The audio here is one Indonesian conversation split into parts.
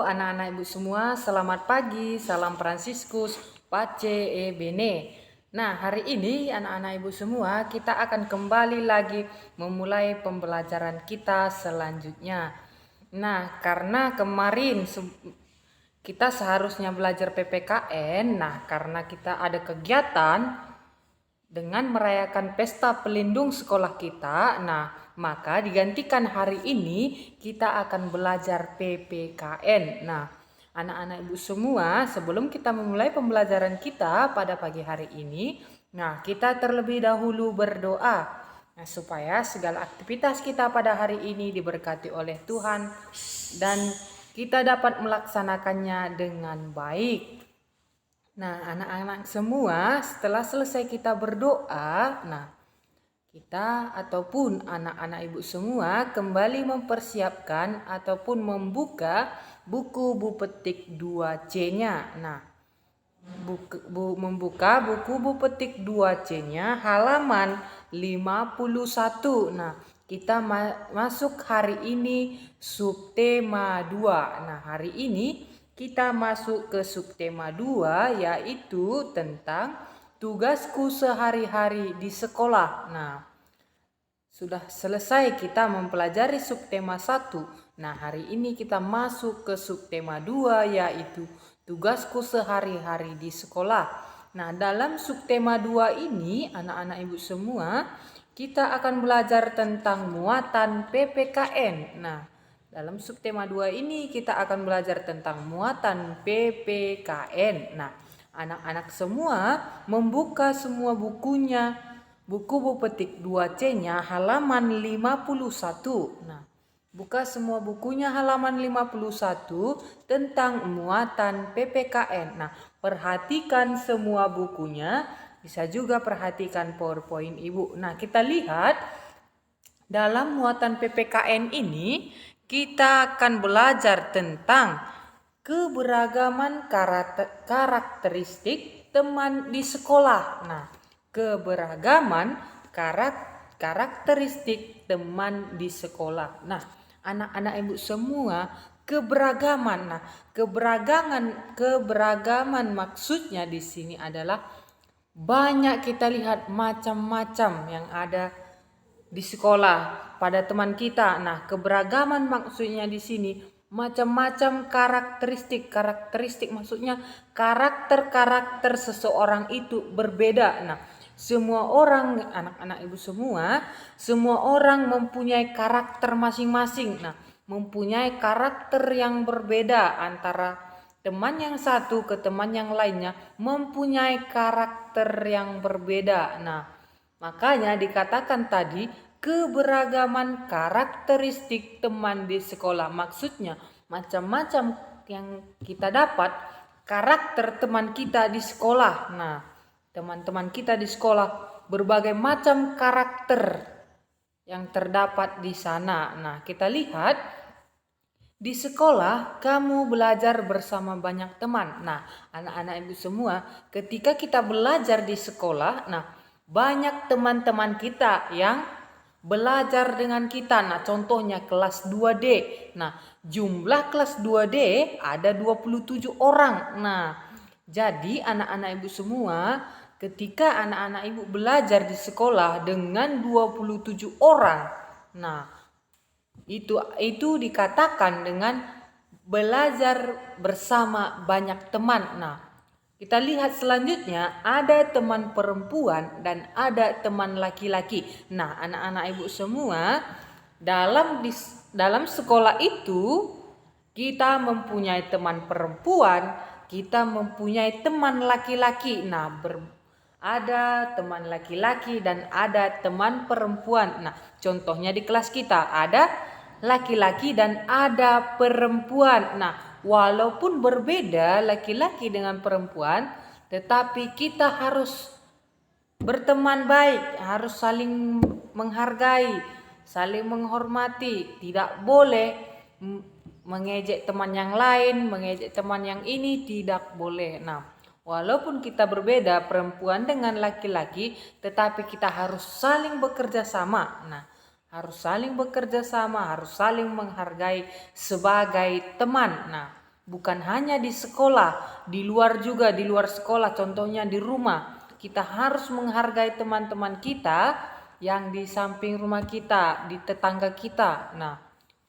anak-anak ibu semua, selamat pagi, salam Fransiskus, Pace e Bene. Nah, hari ini anak-anak ibu semua kita akan kembali lagi memulai pembelajaran kita selanjutnya. Nah, karena kemarin kita seharusnya belajar PPKN, nah karena kita ada kegiatan dengan merayakan pesta pelindung sekolah kita, nah maka digantikan hari ini kita akan belajar PPKN. Nah, anak-anak ibu semua, sebelum kita memulai pembelajaran kita pada pagi hari ini, nah kita terlebih dahulu berdoa. Nah, supaya segala aktivitas kita pada hari ini diberkati oleh Tuhan dan kita dapat melaksanakannya dengan baik. Nah, anak-anak semua, setelah selesai kita berdoa, nah kita ataupun anak-anak ibu semua kembali mempersiapkan ataupun membuka buku Bu Petik 2C-nya. Nah, membuka buku Bu Petik 2C-nya halaman 51. Nah, kita masuk hari ini subtema 2. Nah, hari ini kita masuk ke subtema 2, yaitu tentang tugasku sehari-hari di sekolah. Nah, sudah selesai kita mempelajari subtema 1. Nah, hari ini kita masuk ke subtema 2, yaitu tugasku sehari-hari di sekolah. Nah, dalam subtema 2 ini, anak-anak ibu semua, kita akan belajar tentang muatan PPKN. Nah, dalam subtema 2 ini kita akan belajar tentang muatan PPKN. Nah, anak-anak semua membuka semua bukunya, buku Bu Petik 2C-nya halaman 51. Nah, buka semua bukunya halaman 51 tentang muatan PPKN. Nah, perhatikan semua bukunya, bisa juga perhatikan PowerPoint Ibu. Nah, kita lihat dalam muatan PPKN ini kita akan belajar tentang keberagaman karakteristik teman di sekolah. Nah, keberagaman karakteristik teman di sekolah. Nah, anak-anak ibu semua, keberagaman. Nah, keberagaman maksudnya di sini adalah banyak kita lihat macam-macam yang ada di sekolah pada teman kita. Nah, keberagaman maksudnya di sini macam-macam karakteristik maksudnya karakter seseorang itu berbeda. Nah, semua orang, anak-anak ibu semua orang mempunyai karakter masing-masing. Nah, mempunyai karakter yang berbeda antara teman yang satu ke teman yang lainnya, mempunyai karakter yang berbeda. Nah, makanya dikatakan tadi keberagaman karakteristik teman di sekolah. Maksudnya macam-macam yang kita dapat karakter teman kita di sekolah. Nah, teman-teman kita di sekolah berbagai macam karakter yang terdapat di sana. Nah, kita lihat di sekolah kamu belajar bersama banyak teman. Nah, anak-anak ibu semua, ketika kita belajar di sekolah, nah banyak teman-teman kita yang belajar dengan kita. Nah, contohnya kelas 2D. Nah, jumlah kelas 2D ada 27 orang. Nah, jadi anak-anak ibu semua, ketika anak-anak ibu belajar di sekolah dengan 27 orang, nah itu dikatakan dengan belajar bersama banyak teman. Nah, kita lihat selanjutnya ada teman perempuan dan ada teman laki-laki. Nah, anak-anak ibu semua, dalam sekolah itu kita mempunyai teman perempuan, kita mempunyai teman laki-laki. Nah, ada teman laki-laki dan ada teman perempuan. Nah, contohnya di kelas kita ada laki-laki dan ada perempuan. Nah, walaupun berbeda laki-laki dengan perempuan, tetapi kita harus berteman baik, harus saling menghargai, saling menghormati. Tidak boleh mengejek teman yang lain, mengejek teman yang ini, tidak boleh. Nah, walaupun kita berbeda perempuan dengan laki-laki, tetapi kita harus saling bekerja sama. Nah, harus saling bekerja sama, harus saling menghargai sebagai teman. Nah, bukan hanya di sekolah, di luar juga, di luar sekolah, contohnya di rumah. Kita harus menghargai teman-teman kita yang di samping rumah kita, di tetangga kita. Nah,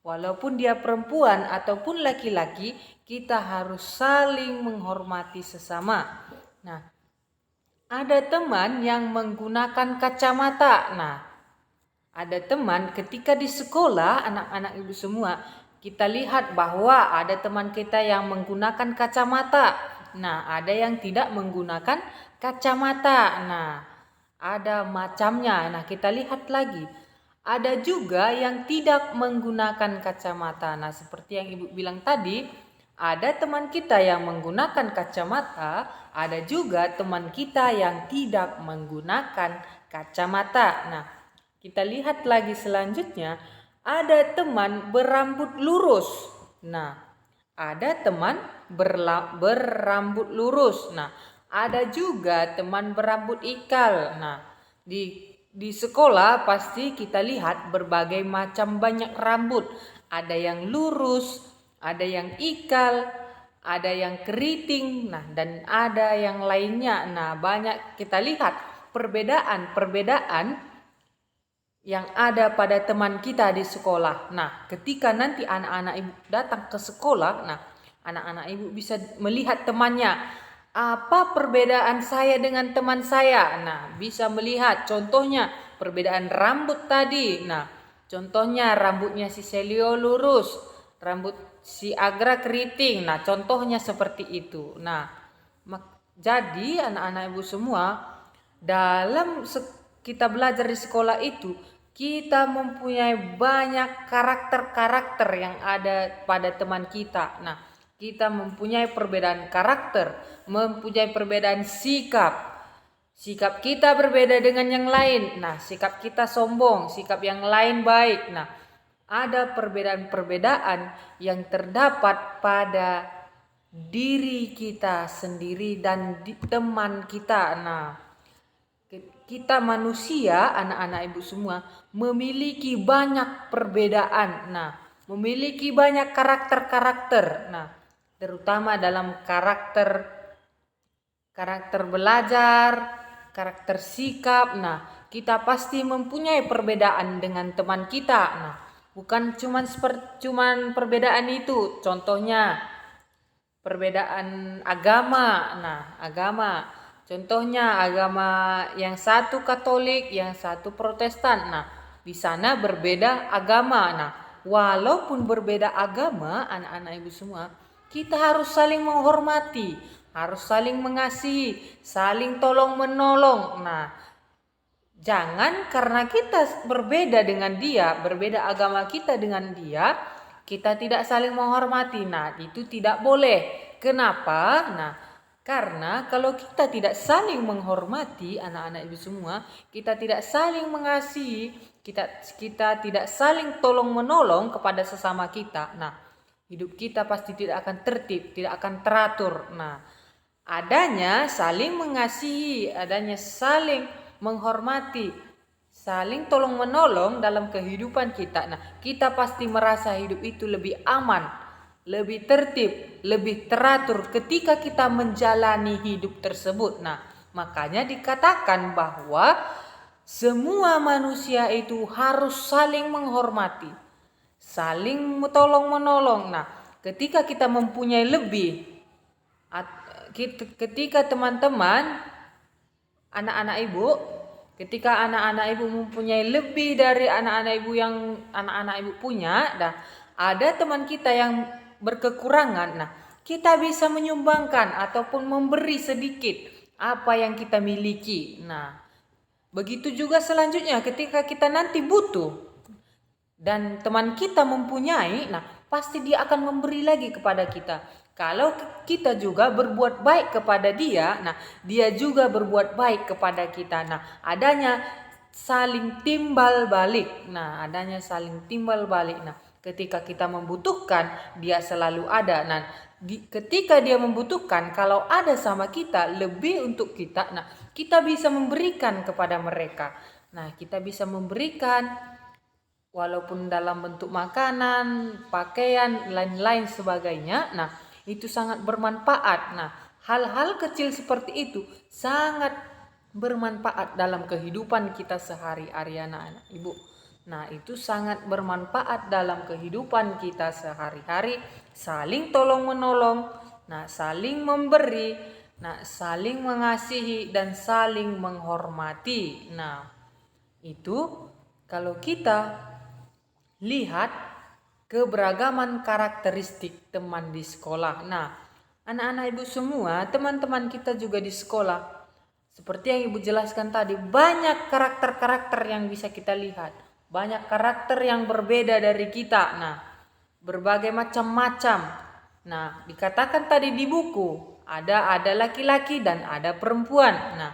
walaupun dia perempuan ataupun laki-laki, kita harus saling menghormati sesama. Nah, ada teman yang menggunakan kacamata. Nah, ada teman ketika di sekolah, anak-anak ibu semua, kita lihat bahwa ada teman kita yang menggunakan kacamata. Nah, ada yang tidak menggunakan kacamata. Nah, ada macamnya. Nah, kita lihat lagi. Ada juga yang tidak menggunakan kacamata. Nah, seperti yang ibu bilang tadi, ada teman kita yang menggunakan kacamata, ada juga teman kita yang tidak menggunakan kacamata. Nah, kita lihat lagi selanjutnya, ada teman berambut lurus. Nah, ada teman berambut lurus. Nah, ada juga teman berambut ikal. Nah, di sekolah pasti kita lihat berbagai macam banyak rambut. Ada yang lurus, ada yang ikal, ada yang keriting, nah dan ada yang lainnya. Nah, banyak kita lihat perbedaan yang ada pada teman kita di sekolah. Nah, ketika nanti anak-anak ibu datang ke sekolah, nah, anak-anak ibu bisa melihat temannya. Apa perbedaan saya dengan teman saya? Nah, bisa melihat contohnya perbedaan rambut tadi. Nah, contohnya rambutnya si Selio lurus, rambut si Agra keriting. Nah, contohnya seperti itu. Nah, jadi anak-anak ibu semua, dalam kita belajar di sekolah itu, kita mempunyai banyak karakter-karakter yang ada pada teman kita. Nah, kita mempunyai perbedaan karakter, mempunyai perbedaan sikap. Sikap kita berbeda dengan yang lain. Nah, sikap kita sombong, sikap yang lain baik. Nah, ada perbedaan-perbedaan yang terdapat pada diri kita sendiri dan di teman kita. Nah, kita manusia, anak-anak ibu semua, memiliki banyak perbedaan. Nah, memiliki banyak karakter-karakter. Nah, terutama dalam karakter belajar, karakter sikap. Nah, kita pasti mempunyai perbedaan dengan teman kita. Nah, bukan cuman perbedaan itu. Contohnya perbedaan agama. Nah, agama. Contohnya agama yang satu Katolik, yang satu Protestan. Nah, di sana berbeda agama. Nah, walaupun berbeda agama, anak-anak ibu semua, kita harus saling menghormati, harus saling mengasihi, saling tolong menolong. Nah, jangan karena kita berbeda dengan dia, berbeda agama kita dengan dia, kita tidak saling menghormati. Nah, itu tidak boleh. Kenapa? Nah, karena kalau kita tidak saling menghormati, anak-anak ibu semua, kita tidak saling mengasihi, kita tidak saling tolong menolong kepada sesama kita. Nah, hidup kita pasti tidak akan tertib, tidak akan teratur. Nah, adanya saling mengasihi, adanya saling menghormati, saling tolong menolong dalam kehidupan kita. Nah, kita pasti merasa hidup itu lebih aman, lebih tertib, lebih teratur ketika kita menjalani hidup tersebut. Nah, makanya dikatakan bahwa semua manusia itu harus saling menghormati, saling tolong menolong. Nah, ketika kita mempunyai lebih, ketika teman-teman, anak-anak ibu, ketika anak-anak ibu mempunyai lebih dari anak-anak ibu yang anak-anak ibu punya, dah ada teman kita yang berkekurangan. Nah, kita bisa menyumbangkan ataupun memberi sedikit apa yang kita miliki. Nah, begitu juga selanjutnya ketika kita nanti butuh dan teman kita mempunyai, nah pasti dia akan memberi lagi kepada kita. Kalau kita juga berbuat baik kepada dia, nah dia juga berbuat baik kepada kita. Nah, adanya saling timbal balik. Nah, adanya saling timbal balik. Nah, ketika kita membutuhkan, dia selalu ada. Nah, ketika dia membutuhkan, kalau ada sama kita, lebih untuk kita, nah kita bisa memberikan kepada mereka. Nah, kita bisa memberikan walaupun dalam bentuk makanan, pakaian, lain-lain sebagainya. Nah, itu sangat bermanfaat. Nah, hal-hal kecil seperti itu sangat bermanfaat dalam kehidupan kita sehari-hari anak-anak ibu. Nah, itu sangat bermanfaat dalam kehidupan kita sehari-hari, saling tolong menolong, nah saling memberi, nah saling mengasihi dan saling menghormati. Nah, itu kalau kita lihat keberagaman karakteristik teman di sekolah. Nah, anak-anak ibu semua, teman-teman kita juga di sekolah, seperti yang ibu jelaskan tadi, banyak karakter-karakter yang bisa kita lihat. Banyak karakter yang berbeda dari kita. Nah, berbagai macam-macam. Nah, dikatakan tadi di buku, ada laki-laki dan ada perempuan. Nah,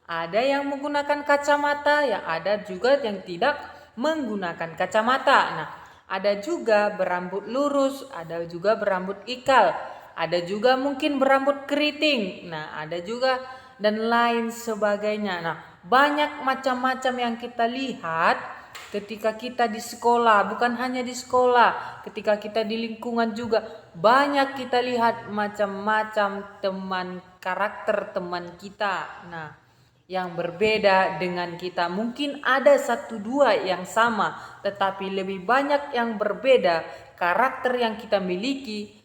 ada yang menggunakan kacamata, yang ada juga yang tidak menggunakan kacamata. Nah, ada juga berambut lurus, ada juga berambut ikal, ada juga mungkin berambut keriting. Nah, ada juga dan lain sebagainya. Nah, banyak macam-macam yang kita lihat ketika kita di sekolah, bukan hanya di sekolah, ketika kita di lingkungan juga banyak kita lihat macam-macam teman, karakter teman kita. Nah, yang berbeda dengan kita. Mungkin ada satu dua yang sama, tetapi lebih banyak yang berbeda karakter yang kita miliki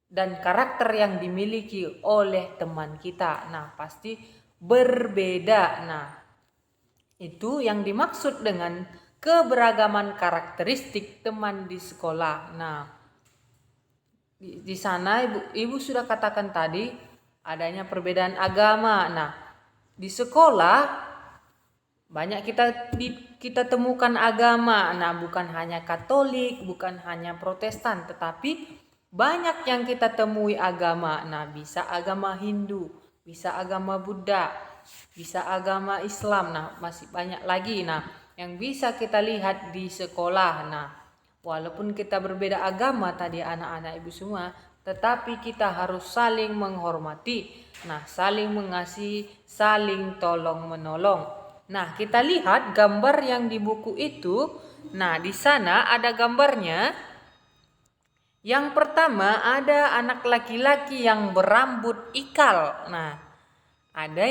dan karakter yang dimiliki oleh teman kita. Nah, pasti berbeda. Nah, itu yang dimaksud dengan keberagaman karakteristik teman di sekolah. Nah, di sana ibu sudah katakan tadi adanya perbedaan agama. Nah, di sekolah banyak kita temukan agama. Nah, bukan hanya Katolik, bukan hanya Protestan, tetapi banyak yang kita temui agama. Nah, bisa agama Hindu, bisa agama Buddha, bisa agama Islam. Nah, masih banyak lagi. Nah, yang bisa kita lihat di sekolah. Nah, walaupun kita berbeda agama tadi anak-anak ibu semua, tetapi kita harus saling menghormati. Nah, saling mengasihi, saling tolong menolong. Nah, kita lihat gambar yang di buku itu. Nah, di sana ada gambarnya. Yang pertama ada anak laki-laki yang berambut ikal. Nah, ada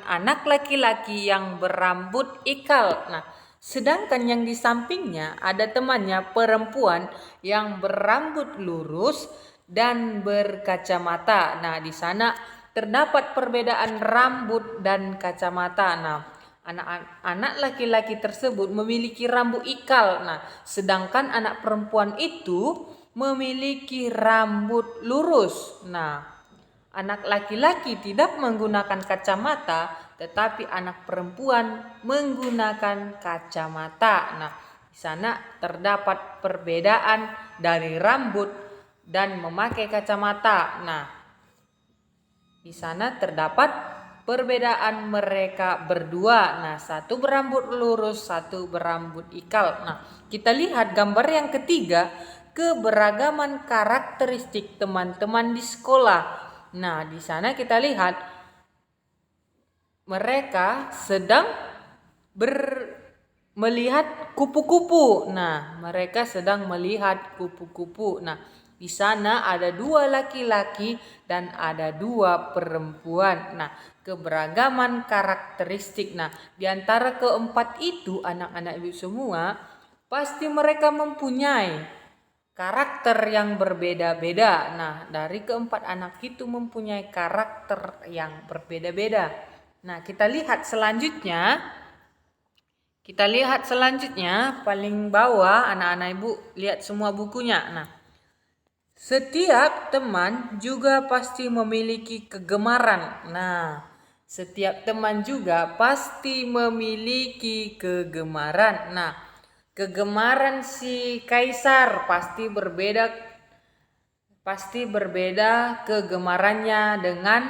anak laki-laki yang berambut ikal. Nah, sedangkan yang di sampingnya ada temannya perempuan yang berambut lurus dan berkacamata. Nah, di sana terdapat perbedaan rambut dan kacamata. Nah, anak laki-laki tersebut memiliki rambut ikal. Nah, sedangkan anak perempuan itu memiliki rambut lurus. Nah, anak laki-laki tidak menggunakan kacamata, tetapi anak perempuan menggunakan kacamata. Nah, di sana terdapat perbedaan dari rambut dan memakai kacamata. Nah, di sana terdapat perbedaan mereka berdua. Nah, satu berambut lurus, satu berambut ikal. Nah, kita lihat gambar yang ketiga, keberagaman karakteristik teman-teman di sekolah. Nah, di sana kita lihat mereka sedang melihat kupu-kupu. Nah, mereka sedang melihat kupu-kupu. Nah, di sana ada dua laki-laki dan ada dua perempuan. Nah, keberagaman karakteristik. Nah, di antara keempat itu anak-anak ibu semua pasti mereka mempunyai karakter yang berbeda-beda. Nah, dari keempat anak itu mempunyai karakter yang berbeda-beda. Nah, kita lihat selanjutnya. Paling bawah anak-anak ibu lihat semua bukunya. Nah, setiap teman juga pasti memiliki kegemaran. Nah, setiap teman juga pasti memiliki kegemaran. Nah, kegemaran si Kaisar pasti berbeda kegemarannya dengan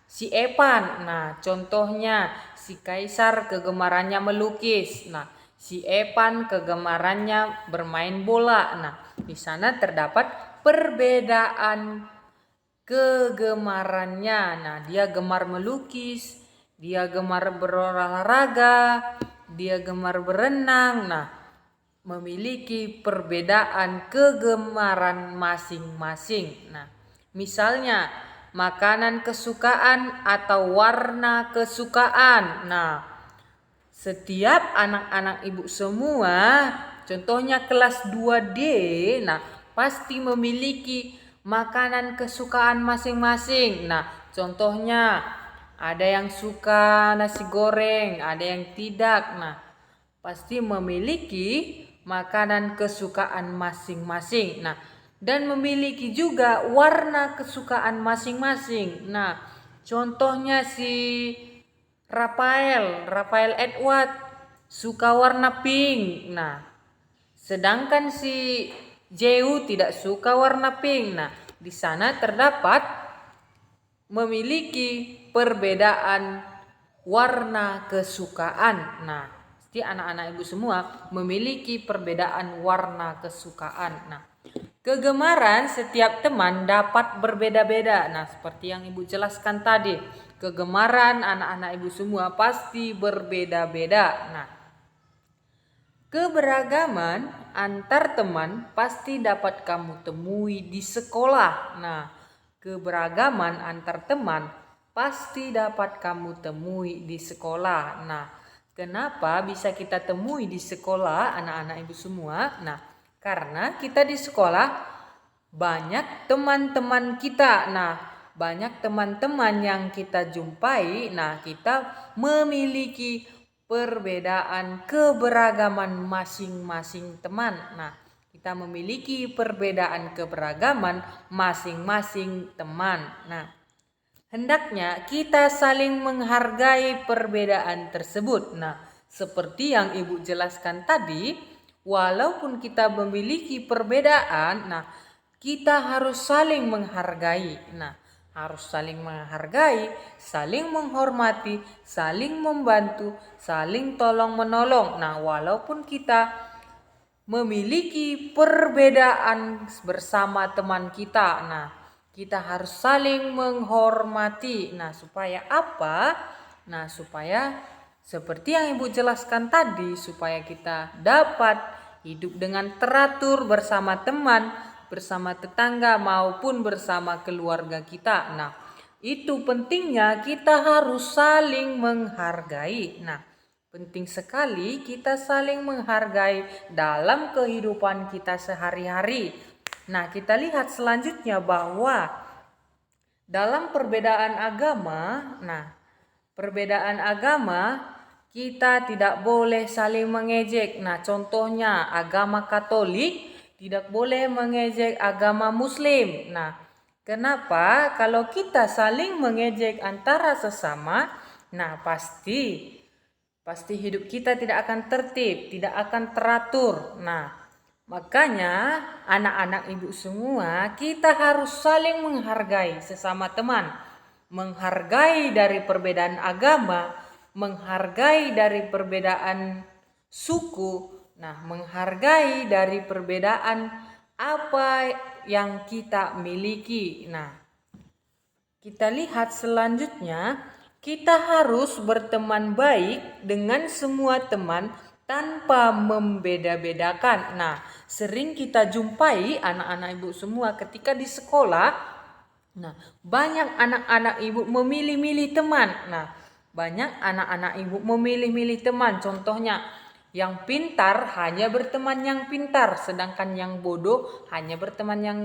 si Evan. Nah, contohnya si Kaisar kegemarannya melukis. Nah, si Evan kegemarannya bermain bola. Nah, di sana terdapat perbedaan kegemarannya. Nah, dia gemar melukis, dia gemar berolahraga, dia gemar berenang. Nah, memiliki perbedaan kegemaran masing-masing. Nah, Misalnya, makanan kesukaan atau warna kesukaan. Nah, setiap anak-anak ibu semua, contohnya kelas 2D, nah pasti memiliki makanan kesukaan masing-masing. Nah, contohnya ada yang suka nasi goreng, ada yang tidak. Nah, pasti memiliki makanan kesukaan masing-masing. Nah, dan memiliki juga warna kesukaan masing-masing. Nah, contohnya si Rafael Edward suka warna pink. Nah, sedangkan si Jeu tidak suka warna pink. Nah, di sana terdapat memiliki perbedaan warna kesukaan. Nah, pasti anak-anak ibu semua memiliki perbedaan warna kesukaan. Nah, kegemaran setiap teman dapat berbeda-beda. Nah, seperti yang ibu jelaskan tadi, kegemaran anak-anak ibu semua pasti berbeda-beda. Nah, keberagaman antar teman pasti dapat kamu temui di sekolah. Nah, keberagaman antar teman pasti dapat kamu temui di sekolah. Nah, kenapa bisa kita temui di sekolah anak-anak ibu semua? Nah, karena kita di sekolah banyak teman-teman kita. Nah, banyak teman-teman yang kita jumpai. Nah, kita memiliki perbedaan keberagaman masing-masing teman. Nah, kita memiliki perbedaan keberagaman masing-masing teman. Nah, hendaknya kita saling menghargai perbedaan tersebut. Nah, seperti yang ibu jelaskan tadi, walaupun kita memiliki perbedaan, nah kita harus saling menghargai. Nah, harus saling menghargai, saling menghormati, saling membantu, saling tolong menolong. Nah, walaupun kita memiliki perbedaan bersama teman kita, nah kita harus saling menghormati. Nah, supaya apa? Nah, supaya seperti yang ibu jelaskan tadi, supaya kita dapat hidup dengan teratur bersama teman, bersama tetangga maupun bersama keluarga kita. Nah, itu pentingnya kita harus saling menghargai. Nah, penting sekali kita saling menghargai dalam kehidupan kita sehari-hari. Nah, kita lihat selanjutnya bahwa dalam perbedaan agama, perbedaan agama kita tidak boleh saling mengejek. Nah, contohnya agama Katolik tidak boleh mengejek agama Muslim. Nah, kenapa? Kalau kita saling mengejek antara sesama, nah pasti hidup kita tidak akan tertib, tidak akan teratur. Nah, makanya anak-anak ibu semua kita harus saling menghargai sesama teman. Menghargai dari perbedaan agama, menghargai dari perbedaan suku, nah menghargai dari perbedaan apa yang kita miliki. Nah, kita lihat selanjutnya, kita harus berteman baik dengan semua teman tanpa membeda-bedakan. Nah, sering kita jumpai anak-anak ibu semua ketika di sekolah. Nah, banyak anak-anak ibu memilih-milih teman. Nah, banyak anak-anak ibu memilih-milih teman. Contohnya, yang pintar hanya berteman yang pintar, sedangkan yang bodoh hanya berteman yang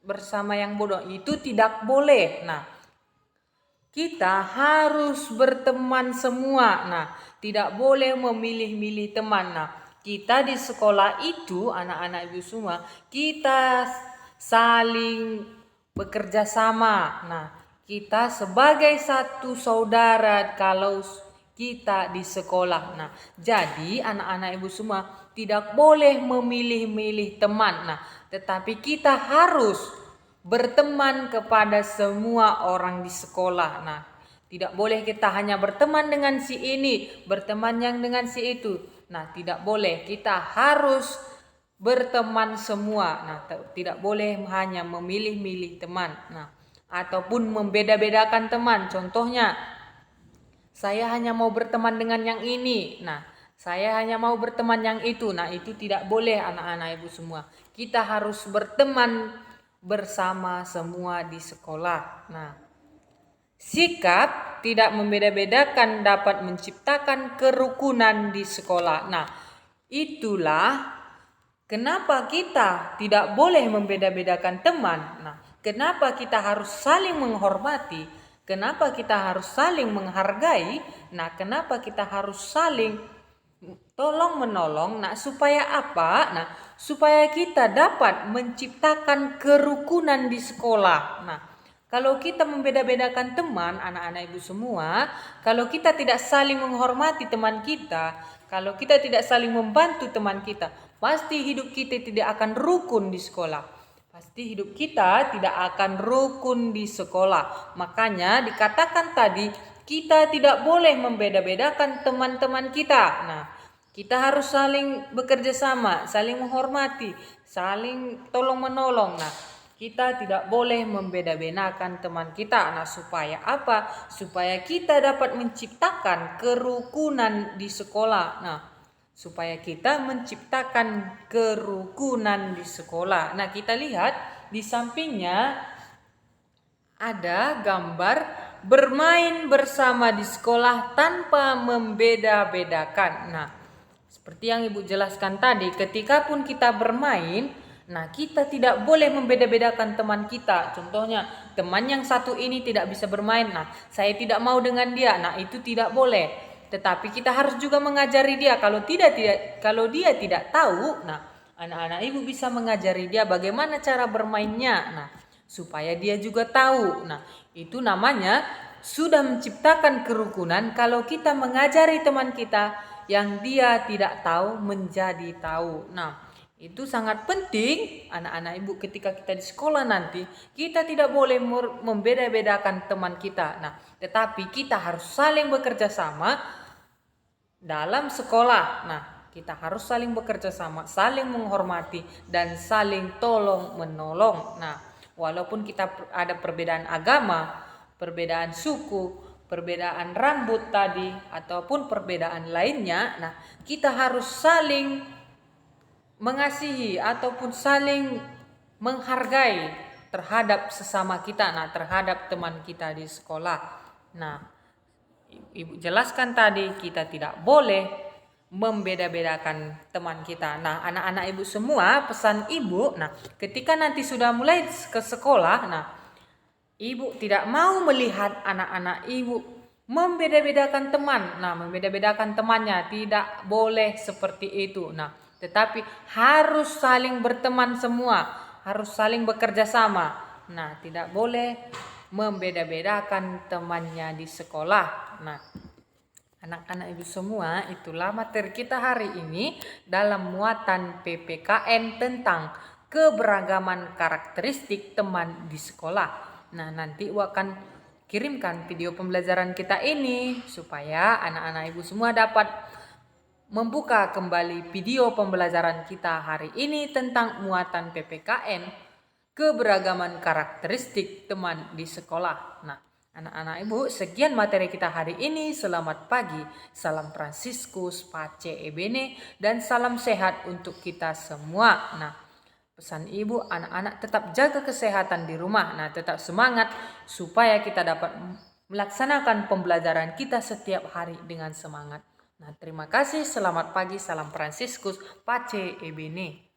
bersama yang bodoh. Itu tidak boleh. Nah, kita harus berteman semua. Nah, tidak boleh memilih-milih teman. Nah, kita di sekolah itu anak-anak ibu semua, kita saling bekerja sama. Nah, kita sebagai satu saudara kalau kita di sekolah. Nah, jadi anak-anak ibu semua tidak boleh memilih-milih teman. Nah, tetapi kita harus berteman kepada semua orang di sekolah. Nah, tidak boleh kita hanya berteman dengan si ini, berteman yang dengan si itu. Nah, tidak boleh. Kita harus berteman semua. Nah, tidak boleh hanya memilih-milih teman. Nah, ataupun membeda-bedakan teman. Contohnya, saya hanya mau berteman dengan yang ini. Nah, saya hanya mau berteman yang itu. Nah, itu tidak boleh anak-anak ibu semua. Kita harus berteman bersama semua di sekolah. Nah, sikap tidak membeda-bedakan dapat menciptakan kerukunan di sekolah. Nah, itulah kenapa kita tidak boleh membeda-bedakan teman. Nah, kenapa kita harus saling menghormati? Kenapa kita harus saling menghargai? Nah, kenapa kita harus saling tolong menolong? Nah, supaya apa? Nah, supaya kita dapat menciptakan kerukunan di sekolah. Nah, kalau kita membeda-bedakan teman, anak-anak ibu semua, kalau kita tidak saling menghormati teman kita, kalau kita tidak saling membantu teman kita, pasti hidup kita tidak akan rukun di sekolah. Pasti hidup kita tidak akan rukun di sekolah. Makanya dikatakan tadi, kita tidak boleh membeda-bedakan teman-teman kita. Nah, kita harus saling bekerja sama, saling menghormati, saling tolong menolong. Nah, kita tidak boleh membeda-bedakan teman kita. Nah, supaya apa? Supaya kita dapat menciptakan kerukunan di sekolah. Nah, supaya kita menciptakan kerukunan di sekolah. Nah, kita lihat di sampingnya ada gambar bermain bersama di sekolah tanpa membeda-bedakan. Nah, seperti yang Ibu jelaskan tadi, ketika pun kita bermain, nah kita tidak boleh membeda-bedakan teman kita. Contohnya, teman yang satu ini tidak bisa bermain. Nah, saya tidak mau dengan dia. Nah, itu tidak boleh. Tetapi kita harus juga mengajari dia. Kalau dia tidak tahu, nah anak-anak ibu bisa mengajari dia bagaimana cara bermainnya. Nah, supaya dia juga tahu. Nah, itu namanya sudah menciptakan kerukunan kalau kita mengajari teman kita yang dia tidak tahu menjadi tahu. Nah, itu sangat penting anak-anak ibu ketika kita di sekolah nanti. Kita tidak boleh membeda-bedakan teman kita. Nah, tetapi kita harus saling bekerja sama dalam sekolah. Nah, kita harus saling bekerja sama, saling menghormati, dan saling tolong menolong. Nah, walaupun kita ada perbedaan agama, perbedaan suku, perbedaan rambut tadi, ataupun perbedaan lainnya, nah kita harus saling mengasihi ataupun saling menghargai terhadap sesama kita, nah terhadap teman kita di sekolah. Nah, Ibu jelaskan tadi kita tidak boleh membeda-bedakan teman kita. Nah, anak-anak ibu semua, pesan ibu, nah ketika nanti sudah mulai ke sekolah, nah ibu tidak mau melihat anak-anak ibu membeda-bedakan teman. Nah, membeda-bedakan temannya tidak boleh seperti itu. Nah, tetapi harus saling berteman semua, harus saling bekerja sama. Nah, tidak boleh membeda-bedakan temannya di sekolah. Nah, anak-anak ibu semua, itulah materi kita hari ini dalam muatan PPKN tentang keberagaman karakteristik teman di sekolah. Nah, nanti ibu akan kirimkan video pembelajaran kita ini supaya anak-anak ibu semua dapat membuka kembali video pembelajaran kita hari ini tentang muatan PPKN keberagaman karakteristik teman di sekolah. Nah, anak-anak ibu, sekian materi kita hari ini. Selamat pagi, salam Fransiskus, Pace Ebene, dan salam sehat untuk kita semua. Nah, pesan ibu, anak-anak tetap jaga kesehatan di rumah. Nah, tetap semangat supaya kita dapat melaksanakan pembelajaran kita setiap hari dengan semangat. Nah, terima kasih. Selamat pagi, salam Fransiskus, Pace Ebene.